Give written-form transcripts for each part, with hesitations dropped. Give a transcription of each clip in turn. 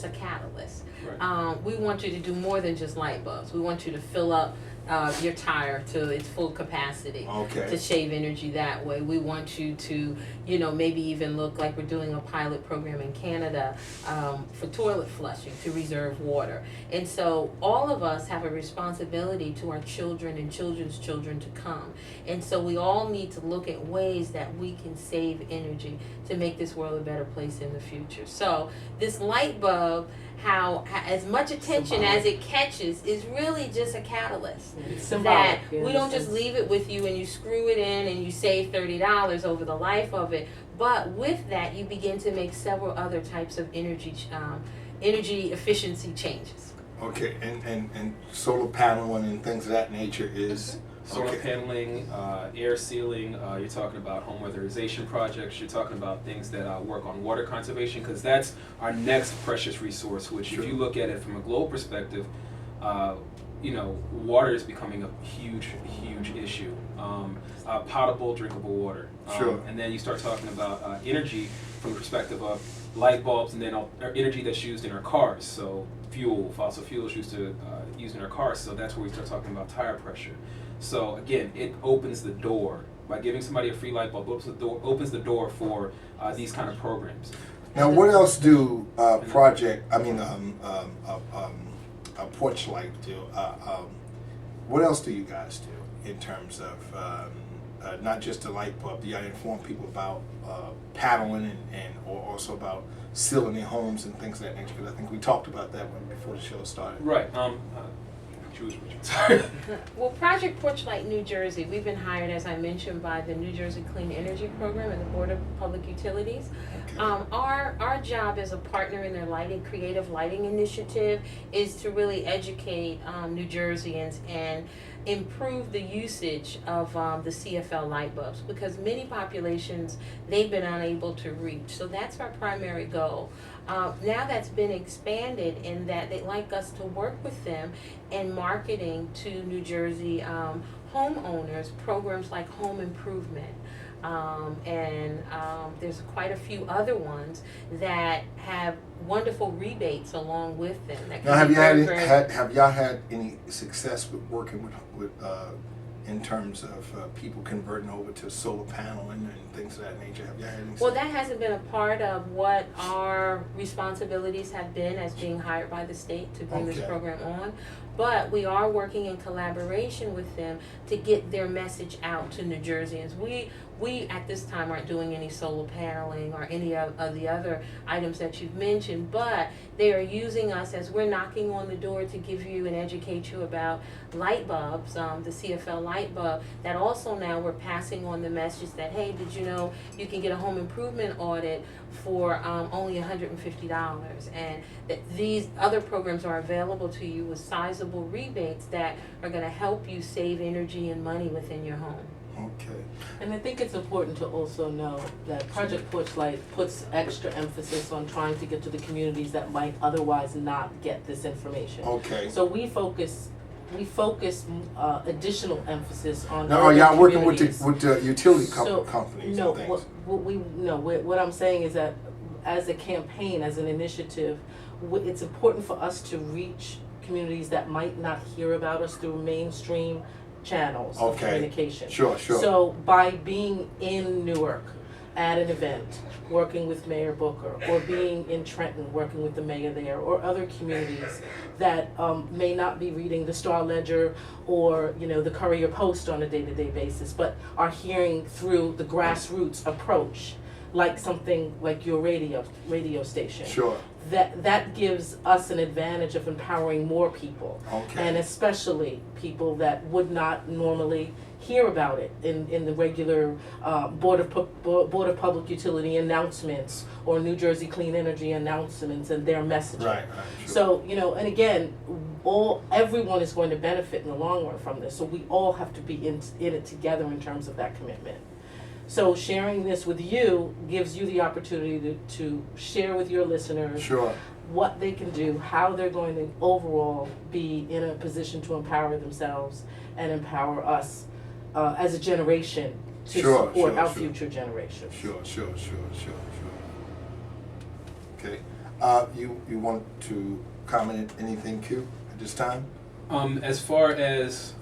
a catalyst. Right. We want you to do more than just light bulbs. We want you to fill up your tire to its full capacity Okay. to save energy that way. We want you to, maybe even look like we're doing a pilot program in Canada for toilet flushing to reserve water. And so all of us have a responsibility to our children and children's children to come. And so we all need to look at ways that we can save energy to make this world a better place in the future. So this light bulb, how as much attention as it catches, is really just a catalyst. It's symbolic. That we don't just leave it with you and you screw it in and you save $30 over the life of it. But with that, you begin to make several other types of energy efficiency changes. Okay, and solar paneling and things of that nature is Solar paneling, air sealing, you're talking about home weatherization projects, you're talking about things that work on water conservation, because that's our next precious resource, which if you look at it from a global perspective, water is becoming a huge issue. Potable, drinkable water. Sure. And then you start talking about energy from the perspective of light bulbs, and then energy that's used in our cars. So fossil fuels used in our cars. So that's where we start talking about tire pressure. So again, it opens the door. By giving somebody a free light bulb, opens the door for these kind of programs. Now, what else do Porch Light do? What else do you guys do in terms of not just the light bulb? Do you inform people about paddling or also about sealing their homes and things of that nature? Because I think we talked about that one before the show started. Right. Sorry. Well, Project Porch Light New Jersey, we've been hired, as I mentioned, by the New Jersey Clean Energy Program and the Board of Public Utilities. Okay. Our job as a partner in their creative lighting initiative is to really educate New Jerseyans and improve the usage of the CFL light bulbs, because many populations they've been unable to reach. So that's our primary goal. Now that's been expanded in that they'd like us to work with them in marketing to New Jersey homeowners programs like home improvement. There's quite a few other ones that have wonderful rebates along with them. Now, have y'all had any success with working with in terms of people converting over to solar paneling and things of that nature? Have y'all had any success? Well, that hasn't been a part of what our responsibilities have been as being hired by the state to bring this program on. But we are working in collaboration with them to get their message out to New Jerseyans. We at this time aren't doing any solar paneling or any of the other items that you've mentioned, but they are using us as we're knocking on the door to give you and educate you about light bulbs, the CFL light bulb, that also now we're passing on the message that, hey, did you know you can get a home improvement audit for only $150, and that these other programs are available to you with sizable rebates that are going to help you save energy and money within your home. Okay. And I think it's important to also know that Project Porch Light puts extra emphasis on trying to get to the communities that might otherwise not get this information. Okay. So we focus additional emphasis on. Now, are y'all working with the utility companies? No, and things? what I'm saying is that as a campaign, as an initiative, it's important for us to reach communities that might not hear about us through mainstream channels of communication. Sure. So by being in Newark at an event, working with Mayor Booker, or being in Trenton, working with the mayor there, or other communities that may not be reading the Star Ledger or the Courier Post on a day-to-day basis, but are hearing through the grassroots approach, like something like your radio station. Sure. That gives us an advantage of empowering more people, and especially people that would not normally hear about it in the regular Board of Public Utility announcements or New Jersey Clean Energy announcements and their messaging. Right. Sure. So and again, everyone is going to benefit in the long run from this. So we all have to be in it together in terms of that commitment. So sharing this with you gives you the opportunity to share with your listeners what they can do, how they're going to overall be in a position to empower themselves and empower us as a generation to support our future generations. Sure. Okay. You want to comment anything, Q, at this time? As far as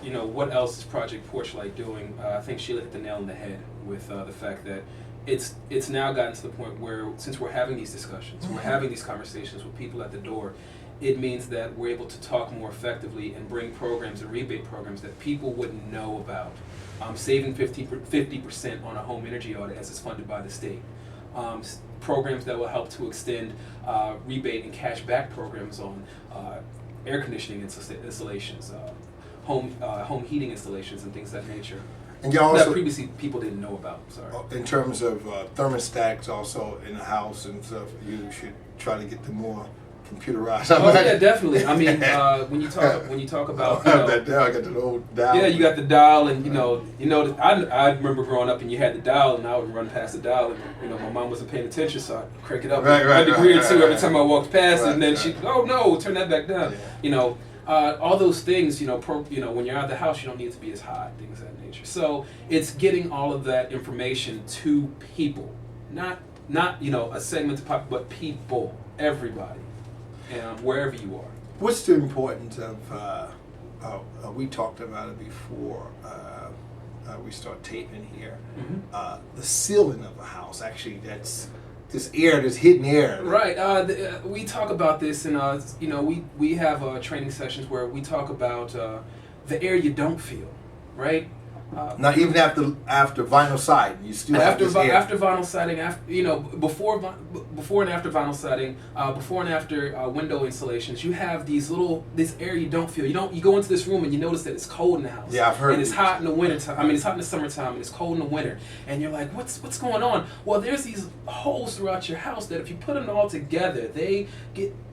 what else is Project Porch Light doing? I think Sheila hit the nail on the head with the fact that it's now gotten to the point where, since we're having these discussions, we're having these conversations with people at the door, it means that we're able to talk more effectively and bring programs and rebate programs that people wouldn't know about. Saving 50% on a home energy audit as it's funded by the state. Programs that will help to extend rebate and cash back programs on air conditioning installations, home heating installations, and things of that nature. And you also, that previously people didn't know about. Sorry. In terms of thermostats, also in the house and stuff, you should try to get them more computerized. Oh yeah, definitely. I mean, when you talk about that dial, I got the old dial. Yeah, you got the dial, and I remember growing up, and you had the dial, and I would run past the dial, and my mom wasn't paying attention, so I'd crank it up a degree or two every time I walked past, and then she'd, oh no, turn that back down. Yeah. All those things, when you're out of the house, you don't need it to be as hot, things of that nature. So it's getting all of that information to people, not a segment of but people, everybody. Wherever you are. What's the importance of, we talked about it before we start taping here, the ceiling of a house, actually, that's this air, this hidden air. Right, we talk about this, and we have training sessions where we talk about the air you don't feel, right? Not even after vinyl siding, you still have this air. After vinyl siding, before and after vinyl siding, before and after window installations, you have this air you don't feel. You go into this room and you notice that it's cold in the house. Yeah, I've heard. And it's hot in the winter time. I mean, it's hot in the summertime and it's cold in the winter. And you're like, what's going on? Well, there's these holes throughout your house that if you put them all together, they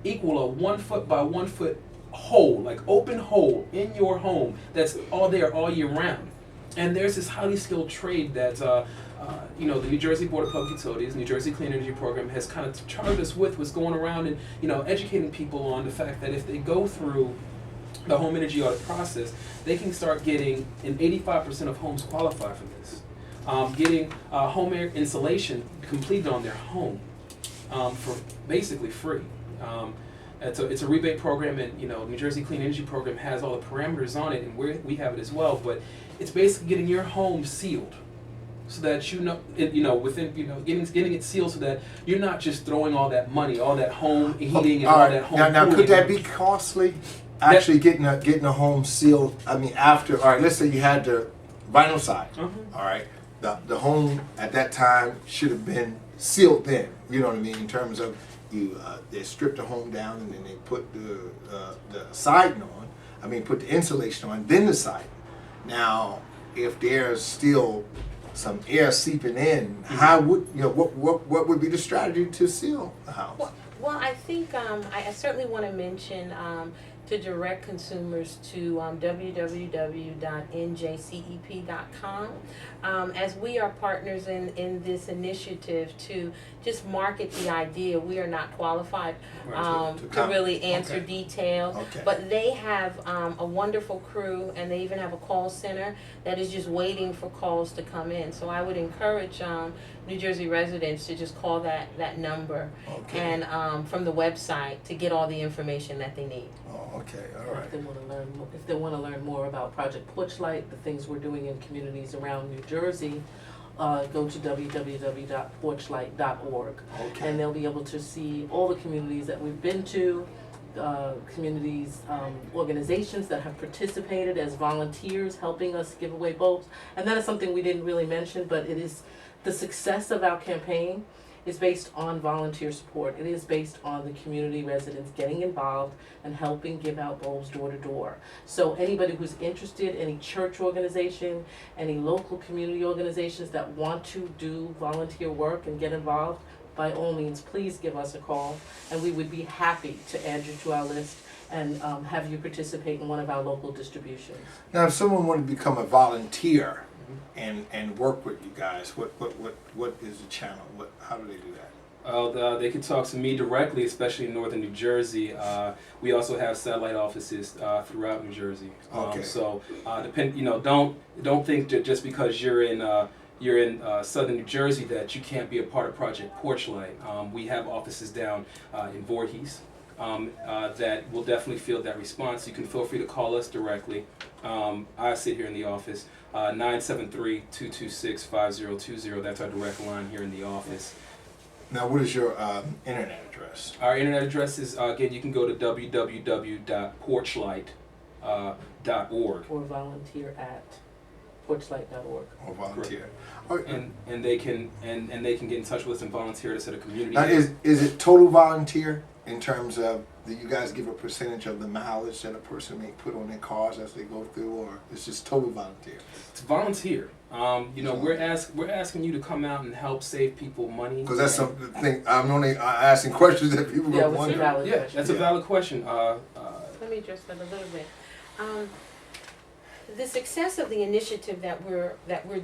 equal a 1 foot by 1 foot hole, like open hole in your home that's all there all year round. And there's this highly skilled trade that the New Jersey Board of Public Utilities, New Jersey Clean Energy Program has kind of charged us with, was going around and educating people on the fact that if they go through the home energy audit process, they can start getting, and 85% of homes qualify for this, getting home air insulation completed on their home for basically free. It's a rebate program, and New Jersey Clean Energy Program has all the parameters on it, and we have it as well. But it's basically getting your home sealed, so that getting it sealed so that you're not just throwing all that money, all that home heating, and all that home. Now could that be costly? Actually, getting a home sealed. I mean, after, all right, let's say you had the vinyl side. All right, the home at that time should have been sealed then. You know what I mean, in terms of they stripped the home down and then they put the siding on. I mean, put the insulation on, then the siding. Now, if there's still some air seeping in, how would what would be the strategy to seal the house? Well, I think I certainly want to mention to direct consumers to www.njcep.com, as we are partners in this initiative to just market the idea. We are not qualified to really answer details, but they have a wonderful crew, and they even have a call center that is just waiting for calls to come in. So I would encourage New Jersey residents to just call that number and from the website to get all the information that they need. Oh, okay, all right. If they want to learn more about Project Porch Light, the things we're doing in communities around New Jersey, go to www.porchlight.org, and they'll be able to see all the communities that we've been to, communities, organizations that have participated as volunteers helping us give away bulbs. And that is something we didn't really mention, but it is the success of our campaign is based on volunteer support. It is based on the community residents getting involved and helping give out bulbs door to door. So anybody who's interested, any church organization, any local community organizations that want to do volunteer work and get involved, by all means, please give us a call, and we would be happy to add you to our list and have you participate in one of our local distributions. Now, if someone wanted to become a volunteer and work with you guys, what is the channel? How do they do that? They can talk to me directly, especially in northern New Jersey. We also have satellite offices throughout New Jersey. So don't think that just because you're in you're in southern New Jersey that you can't be a part of Project Porch Light, we have offices down in Voorhees that will definitely field that response. You can feel free to call us directly. I sit here in the office, 973-226-5020. That's our direct line here in the office. Now, what is your internet address? Our internet address is, again, you can go to www.porchlight.org. Or volunteer at porchlight.org. Or volunteer. And they can get in touch with us and volunteer to set a community. Now, is it total volunteer in terms of do you guys give a percentage of the mileage that a person may put on their cars as they go through, or it's just total volunteer? It's volunteer. We're asking you to come out and help save people money. Because that's something I'm only asking questions that people Yeah, are what's wondering. valid Yeah, question? that's a valid question. Let me address that a little bit. The success of the initiative that we're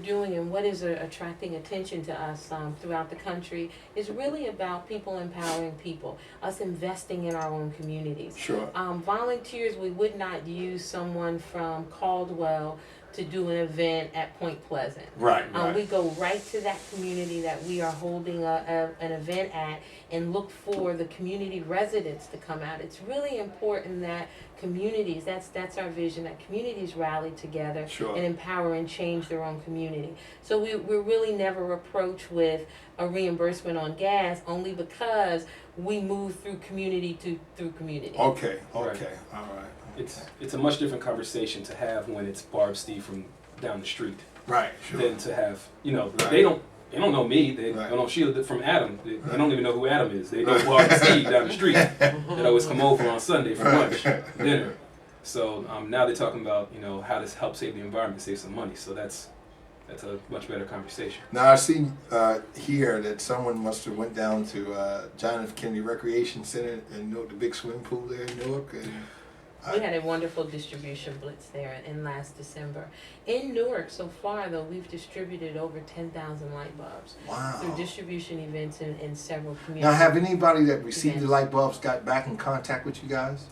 doing and what is attracting attention to us throughout the country is really about people empowering people, us investing in our own communities. Sure. Volunteers, we would not use someone from Caldwell to do an event at Point Pleasant. Right. We go right to that community that we are holding an event at and look for the community residents to come out. It's really important that communities, that's our vision, that communities rally together Sure. and empower and change their own community. So we're really never approached with a reimbursement on gas, only because we move through community through community. Okay. Right. All right. It's a much different conversation to have when it's Barb Steve from down the street Right. Sure. than to have, Right. they don't know me, they Right. don't know Sheila from Adam, they don't even know who Adam is. They know Barb Steve down the street that always come over on Sunday for lunch, dinner. So now they're talking about how to help save the environment, save some money. So that's a much better conversation. Now I see here that someone must have went down to John F. Kennedy Recreation Center and the big swimming pool there in Newark. And We had a wonderful distribution blitz there in last December. In Newark, so far though, we've distributed over 10,000 light bulbs through wow. distribution events in several communities. Now, have anybody that received the Events. light bulbs got back in contact with you guys?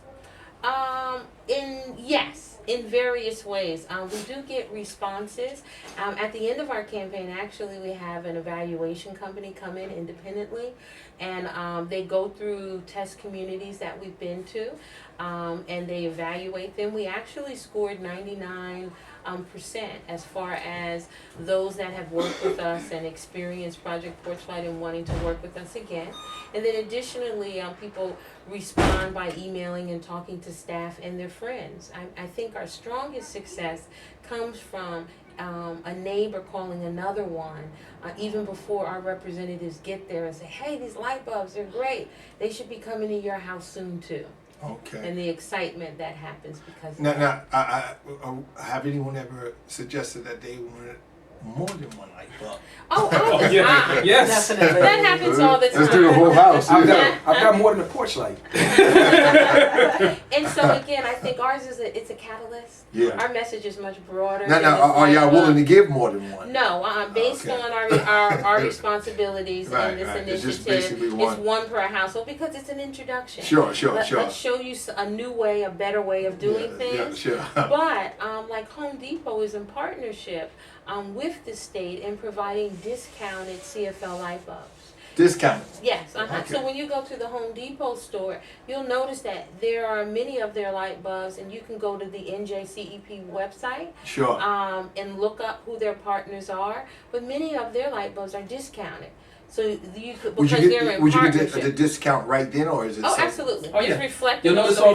In various ways. We do get responses. At the end of our campaign, actually, we have an evaluation company come in independently, and they go through test communities that we've been to, and they evaluate them. We actually scored 99% as far as those that have worked with us and experienced Project Porch Light and wanting to work with us again. And then additionally, people respond by emailing and talking to staff and their friends. I think our strongest success comes from a neighbor calling another one even before our representatives get there and say, hey, these light bulbs are great. They should be coming to your house soon too. Okay. And the excitement that happens because of Now, that. I have anyone ever suggested that they wanted more than one light bulb? Oh, yeah, yes. Definitely. that happens all the time. Let's do the whole house. I've got more than a porch light. And so again, I think ours is it's a catalyst. Yeah. Our message is much broader. Now, than are this y'all light willing to bulb. give more than one? No, based Okay. on our responsibilities Right, in this right. It's just initiative, basically it's one per household because it's an introduction. Sure. Let's show you a new way, a better way of doing things. Yeah, sure. But like Home Depot is in partnership with the state in providing discounted CFL light bulbs. Discount. Yes, Okay. So when you go to the Home Depot store, you'll notice that there are many of their light bulbs, and you can go to the NJCEP website Sure. and look up who their partners are. But many of their light bulbs are discounted. So you could, because they're in would you partnership. get the discount right then, or is it? Oh, something- absolutely. Oh, yeah. It's reflected You'll on notice the all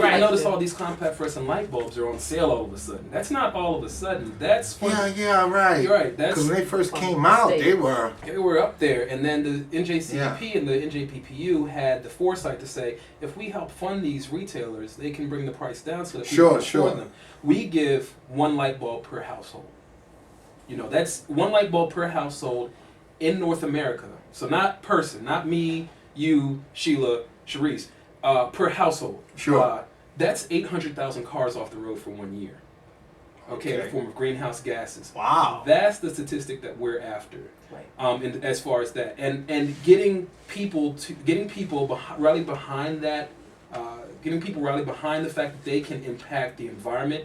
price. these compact fluorescent light bulbs are on sale all of a sudden. That's not all of a sudden. That's for Yeah, right. You're right. That's Because when they first From came the out, state. they were. they were up there, and then the NJCEP and the NJPPU had the foresight to say, if we help fund these retailers, they can bring the price down so that people can afford them. We give one light bulb per household. That's one light bulb per household in North America. So not person, not me, you, Sheila, Sharice, per household. Sure. That's 800,000 cars off the road for 1 year. Okay, in the Okay. form of greenhouse gases. Wow. That's the statistic that we're after. Right. And as far as that, and getting people rally behind that, getting people rally behind the fact that they can impact the environment